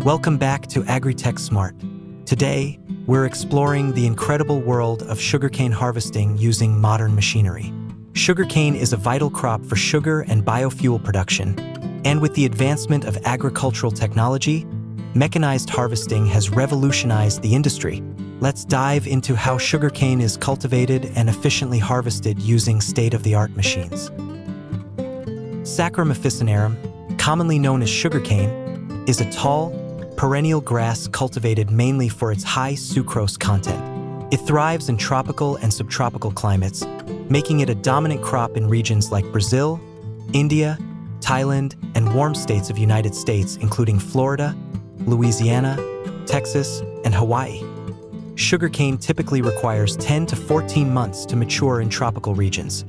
Welcome back to AgriTech Smart. Today, we're exploring the incredible world of sugarcane harvesting using modern machinery. Sugarcane is a vital crop for sugar and biofuel production, and with the advancement of agricultural technology, mechanized harvesting has revolutionized the industry. Let's dive into how sugarcane is cultivated and efficiently harvested using state-of-the-art machines. Saccharum officinarum, commonly known as sugarcane, is a tall, perennial grass cultivated mainly for its high sucrose content. It thrives in tropical and subtropical climates, making it a dominant crop in regions like Brazil, India, Thailand, and warm states of United States, including Florida, Louisiana, Texas, and Hawaii. Sugarcane typically requires 10 to 14 months to mature in tropical regions,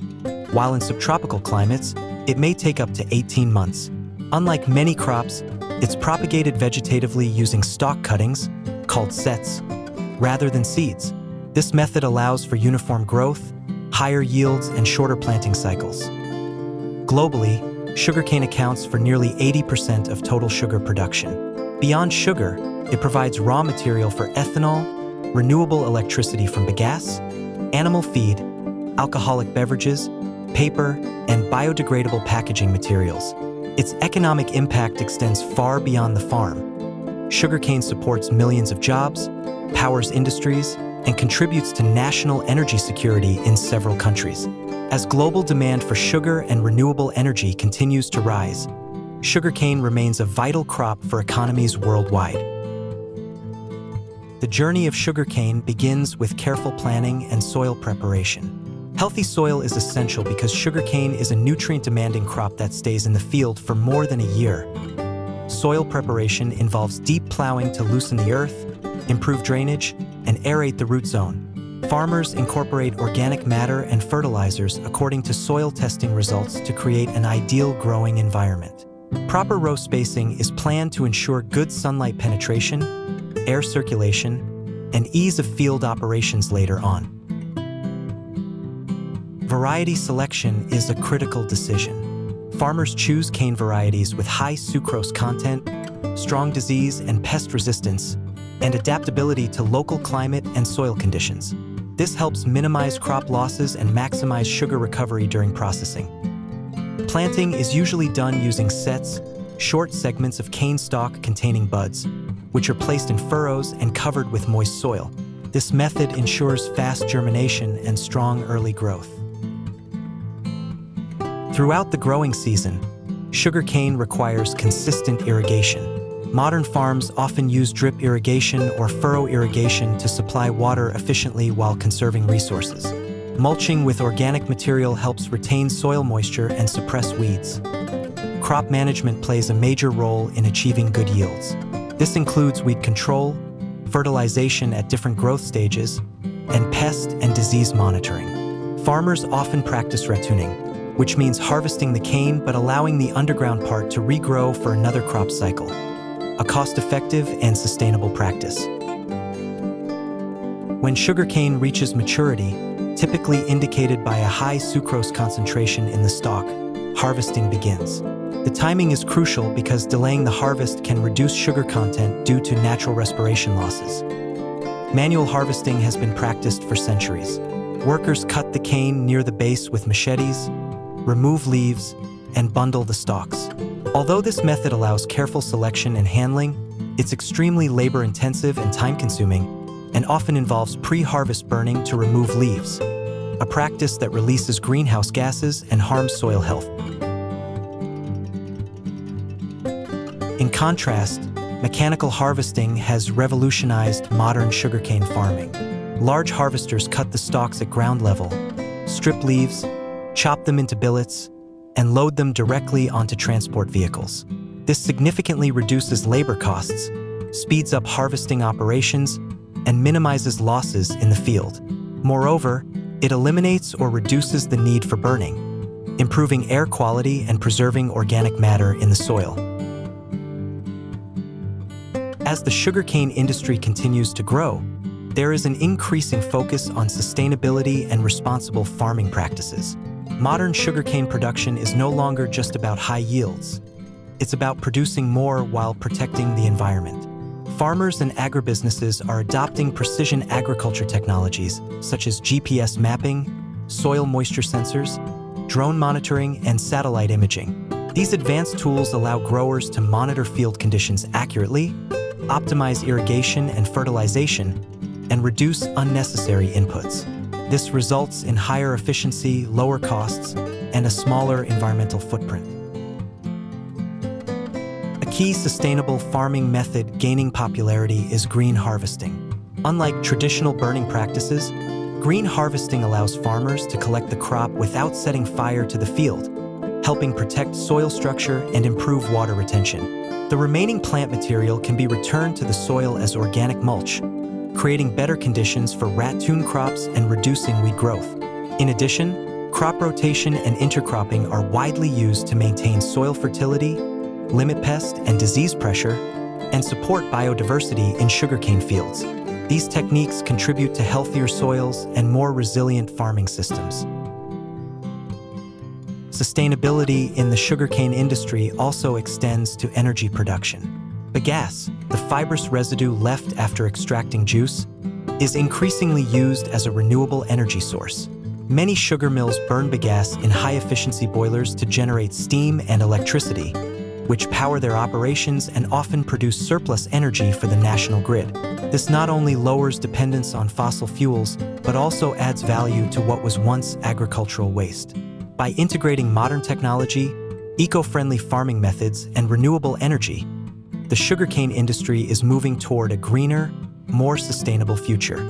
while in subtropical climates, it may take up to 18 months. Unlike many crops, it's propagated vegetatively using stalk cuttings, called sets, rather than seeds. This method allows for uniform growth, higher yields, and shorter planting cycles. Globally, sugarcane accounts for nearly 80% of total sugar production. Beyond sugar, it provides raw material for ethanol, renewable electricity from bagasse, animal feed, alcoholic beverages, paper, and biodegradable packaging materials. Its economic impact extends far beyond the farm. Sugarcane supports millions of jobs, powers industries, and contributes to national energy security in several countries. As global demand for sugar and renewable energy continues to rise, sugarcane remains a vital crop for economies worldwide. The journey of sugarcane begins with careful planning and soil preparation. Healthy soil is essential because sugarcane is a nutrient-demanding crop that stays in the field for more than a year. Soil preparation involves deep plowing to loosen the earth, improve drainage, and aerate the root zone. Farmers incorporate organic matter and fertilizers according to soil testing results to create an ideal growing environment. Proper row spacing is planned to ensure good sunlight penetration, air circulation, and ease of field operations later on. Variety selection is a critical decision. Farmers choose cane varieties with high sucrose content, strong disease and pest resistance, and adaptability to local climate and soil conditions. This helps minimize crop losses and maximize sugar recovery during processing. Planting is usually done using sets, short segments of cane stalk containing buds, which are placed in furrows and covered with moist soil. This method ensures fast germination and strong early growth. Throughout the growing season, sugarcane requires consistent irrigation. Modern farms often use drip irrigation or furrow irrigation to supply water efficiently while conserving resources. Mulching with organic material helps retain soil moisture and suppress weeds. Crop management plays a major role in achieving good yields. This includes weed control, fertilization at different growth stages, and pest and disease monitoring. Farmers often practice ratooning, which means harvesting the cane but allowing the underground part to regrow for another crop cycle, a cost-effective and sustainable practice. When sugarcane reaches maturity, typically indicated by a high sucrose concentration in the stalk, harvesting begins. The timing is crucial because delaying the harvest can reduce sugar content due to natural respiration losses. Manual harvesting has been practiced for centuries. Workers cut the cane near the base with machetes, remove leaves, and bundle the stalks. Although this method allows careful selection and handling, it's extremely labor-intensive and time-consuming, and often involves pre-harvest burning to remove leaves, a practice that releases greenhouse gases and harms soil health. In contrast, mechanical harvesting has revolutionized modern sugarcane farming. Large harvesters cut the stalks at ground level, strip leaves, chop them into billets, and load them directly onto transport vehicles. This significantly reduces labor costs, speeds up harvesting operations, and minimizes losses in the field. Moreover, it eliminates or reduces the need for burning, improving air quality and preserving organic matter in the soil. As the sugarcane industry continues to grow, there is an increasing focus on sustainability and responsible farming practices. Modern sugarcane production is no longer just about high yields. It's about producing more while protecting the environment. Farmers and agribusinesses are adopting precision agriculture technologies such as GPS mapping, soil moisture sensors, drone monitoring, and satellite imaging. These advanced tools allow growers to monitor field conditions accurately, optimize irrigation and fertilization, and reduce unnecessary inputs. This results in higher efficiency, lower costs, and a smaller environmental footprint. A key sustainable farming method gaining popularity is green harvesting. Unlike traditional burning practices, green harvesting allows farmers to collect the crop without setting fire to the field, helping protect soil structure and improve water retention. The remaining plant material can be returned to the soil as organic mulch, creating better conditions for ratoon crops and reducing weed growth. In addition, crop rotation and intercropping are widely used to maintain soil fertility, limit pest and disease pressure, and support biodiversity in sugarcane fields. These techniques contribute to healthier soils and more resilient farming systems. Sustainability in the sugarcane industry also extends to energy production. Bagasse, the fibrous residue left after extracting juice, is increasingly used as a renewable energy source. Many sugar mills burn bagasse in high-efficiency boilers to generate steam and electricity, which power their operations and often produce surplus energy for the national grid. This not only lowers dependence on fossil fuels, but also adds value to what was once agricultural waste. By integrating modern technology, eco-friendly farming methods, and renewable energy, the sugarcane industry is moving toward a greener, more sustainable future.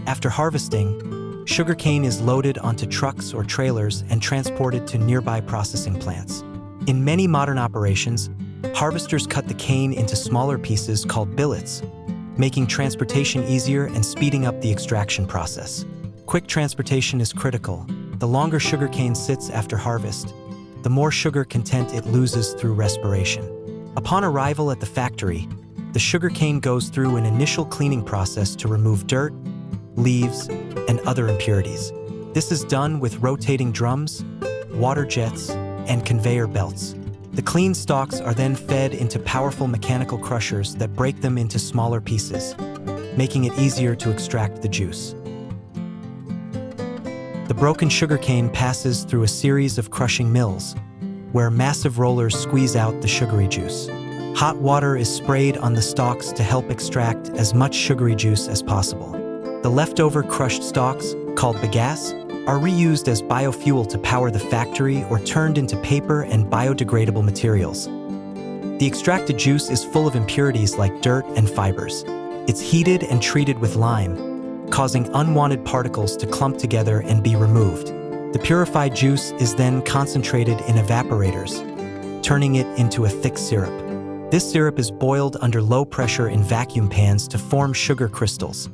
After harvesting, sugarcane is loaded onto trucks or trailers and transported to nearby processing plants. In many modern operations, harvesters cut the cane into smaller pieces called billets, making transportation easier and speeding up the extraction process. Quick transportation is critical. The longer sugarcane sits after harvest, the more sugar content it loses through respiration. Upon arrival at the factory, the sugarcane goes through an initial cleaning process to remove dirt, leaves, and other impurities. This is done with rotating drums, water jets, and conveyor belts. The clean stalks are then fed into powerful mechanical crushers that break them into smaller pieces, making it easier to extract the juice. The broken sugarcane passes through a series of crushing mills, where massive rollers squeeze out the sugary juice. Hot water is sprayed on the stalks to help extract as much sugary juice as possible. The leftover crushed stalks, called bagasse, are reused as biofuel to power the factory or turned into paper and biodegradable materials. The extracted juice is full of impurities like dirt and fibers. It's heated and treated with lime, causing unwanted particles to clump together and be removed. The purified juice is then concentrated in evaporators, turning it into a thick syrup. This syrup is boiled under low pressure in vacuum pans to form sugar crystals.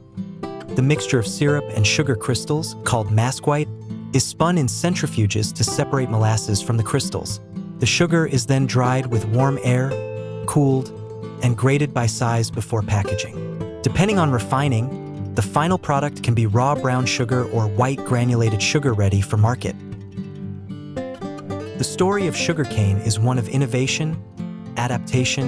The mixture of syrup and sugar crystals, called mask white, is spun in centrifuges to separate molasses from the crystals. The sugar is then dried with warm air, cooled, and graded by size before packaging. Depending on refining, the final product can be raw brown sugar or white granulated sugar ready for market. The story of sugarcane is one of innovation, adaptation,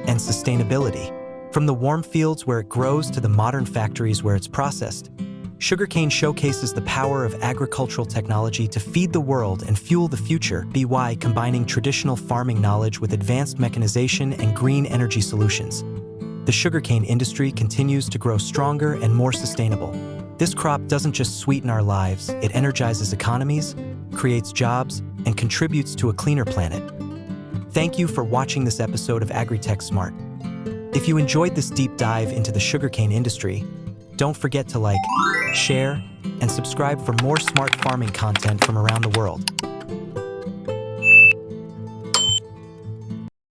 and sustainability. From the warm fields where it grows to the modern factories where it's processed, sugarcane showcases the power of agricultural technology to feed the world and fuel the future. By combining traditional farming knowledge with advanced mechanization and green energy solutions, the sugarcane industry continues to grow stronger and more sustainable. This crop doesn't just sweeten our lives, it energizes economies, creates jobs, and contributes to a cleaner planet. Thank you for watching this episode of AgriTech Smart. If you enjoyed this deep dive into the sugarcane industry, don't forget to like, share, and subscribe for more smart farming content from around the world.